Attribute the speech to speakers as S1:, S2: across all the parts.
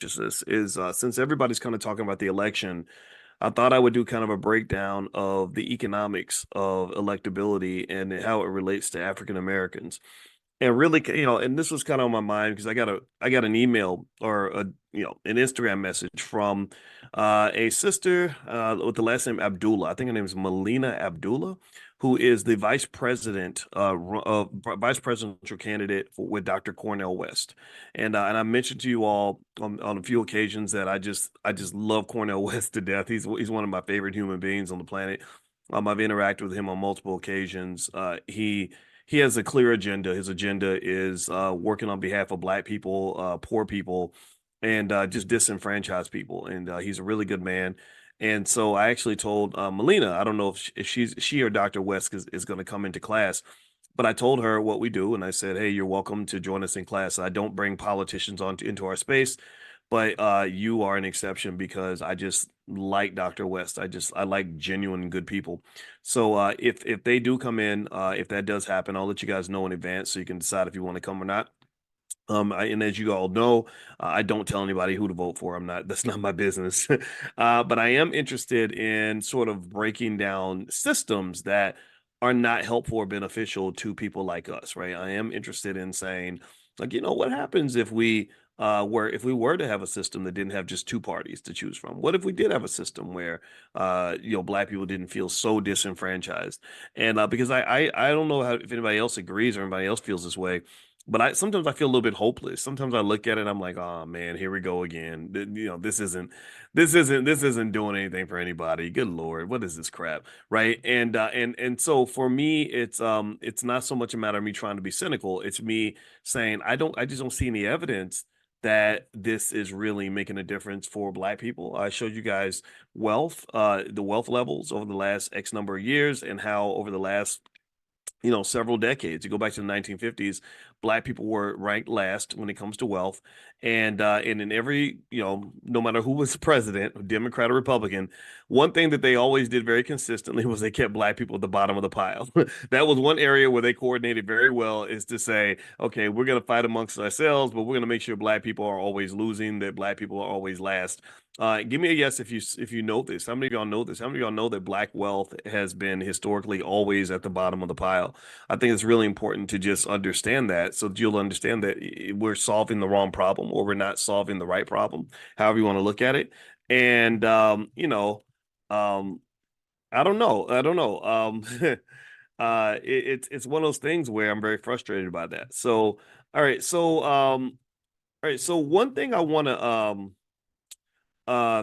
S1: consciousness is since everybody's kind of talking about the election, I thought I would do kind of a breakdown of the economics of electability and how it relates to African Americans. And really, and this was kind of on my mind because I got an email or an Instagram message from a sister with the last name Abdullah. I think her name is Melina Abdullah, who is the vice presidential candidate with Dr. Cornel West. And I mentioned to you all on a few occasions that I just love Cornel West to death. He's one of my favorite human beings on the planet. I've interacted with him on multiple occasions. He has a clear agenda. His agenda is working on behalf of Black people, poor people, and just disenfranchised people. And he's a really good man. And so I actually told Melina, I don't know if she or Dr. West is going to come into class, but I told her what we do, and I said, "Hey, you're welcome to join us in class. I don't bring politicians into our space, but you are an exception because I just like Dr. West. I like genuine good people. So if they do come in, if that does happen, I'll let you guys know in advance so you can decide if you want to come or not. And as you all know, I don't tell anybody who to vote for. That's not my business. But I am interested in sort of breaking down systems that are not helpful or beneficial to people like us, right? I am interested in saying, like, what happens if we were to have a system that didn't have just two parties to choose from? What if we did have a system where, Black people didn't feel so disenfranchised? And because I don't know if anybody else agrees or anybody else feels this way, but I sometimes I feel a little bit hopeless. Sometimes I look at it and I'm like, oh man, here we go again. This isn't doing anything for anybody. Good Lord, what is this crap? Right. And so for me, it's not so much a matter of me trying to be cynical. It's me saying I just don't see any evidence that this is really making a difference for Black people. I showed you guys the wealth levels over the last X number of years and how over the last several decades. You go back to the 1950s, Black people were ranked last when it comes to wealth, and in every no matter who was president, Democrat or Republican, one thing that they always did very consistently was they kept Black people at the bottom of the pile. That was one area where they coordinated very well. Is to say, okay, we're going to fight amongst ourselves, but we're going to make sure Black people are always losing, that Black people are always last. Give me a yes if you know this. How many of y'all know this? How many of y'all know that Black wealth has been historically always at the bottom of the pile? I think it's really important to just understand that so that you'll understand that we're solving the wrong problem or we're not solving the right problem, however you want to look at it. And um, I don't know. I don't know. It's one of those things where I'm very frustrated by that. So, all right. All right. So one thing I want to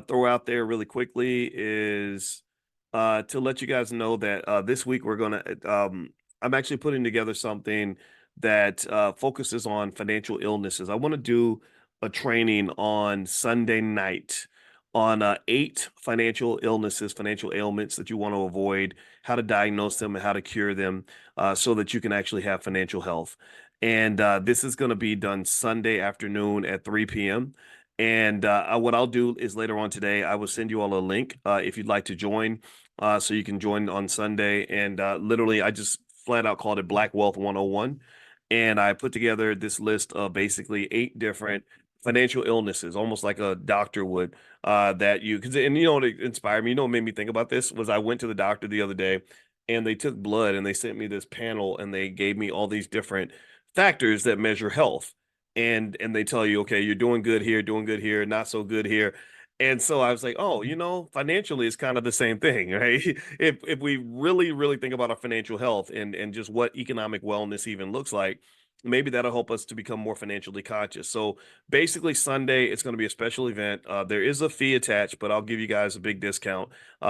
S1: throw out there really quickly is to let you guys know that this week I'm actually putting together something that focuses on financial illnesses. I want to do a training on Sunday night on 8 financial illnesses, financial ailments that you want to avoid, how to diagnose them and how to cure them, so that you can actually have financial health. And this is going to be done Sunday afternoon at 3 p.m. And what I'll do is later on today, I will send you all a link if you'd like to join, so you can join on Sunday. And literally, I just flat out called it Black Wealth 101. And I put together this list of basically 8 different financial illnesses, almost like a doctor would, that and what inspired me, what made me think about this was I went to the doctor the other day and they took blood and they sent me this panel and they gave me all these different factors that measure health and they tell you, okay, you're doing good here, not so good here. And so I was like, oh, financially it's kind of the same thing, right? If we really, really think about our financial health and just what economic wellness even looks like, maybe that'll help us to become more financially conscious. So basically Sunday, it's going to be a special event. There is a fee attached, but I'll give you guys a big discount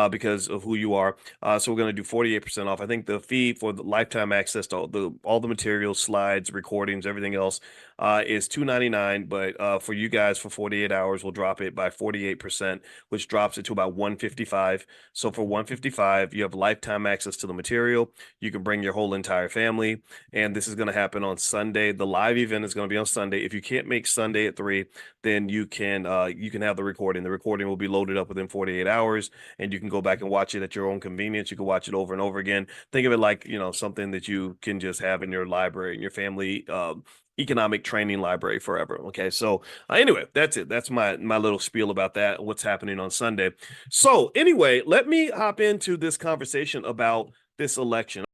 S1: because of who you are. So we're going to do 48% off. I think the fee for the lifetime access to all the materials, slides, recordings, everything else is $299, but for you guys for 48 hours, we'll drop it by 48%, which drops it to about 155. So for 155, you have lifetime access to the material. You can bring your whole entire family, and this is going to happen on Sunday. The live event is going to be on Sunday. If you can't make Sunday at 3, then you can have the recording. The recording will be loaded up within 48 hours, and you can go back and watch it at your own convenience. You can watch it over and over again. Think of it like something that you can just have in your library, in your family economic training library forever. Okay, so anyway, that's it. That's my little spiel about that. What's happening on Sunday. So anyway, let me hop into this conversation about this election.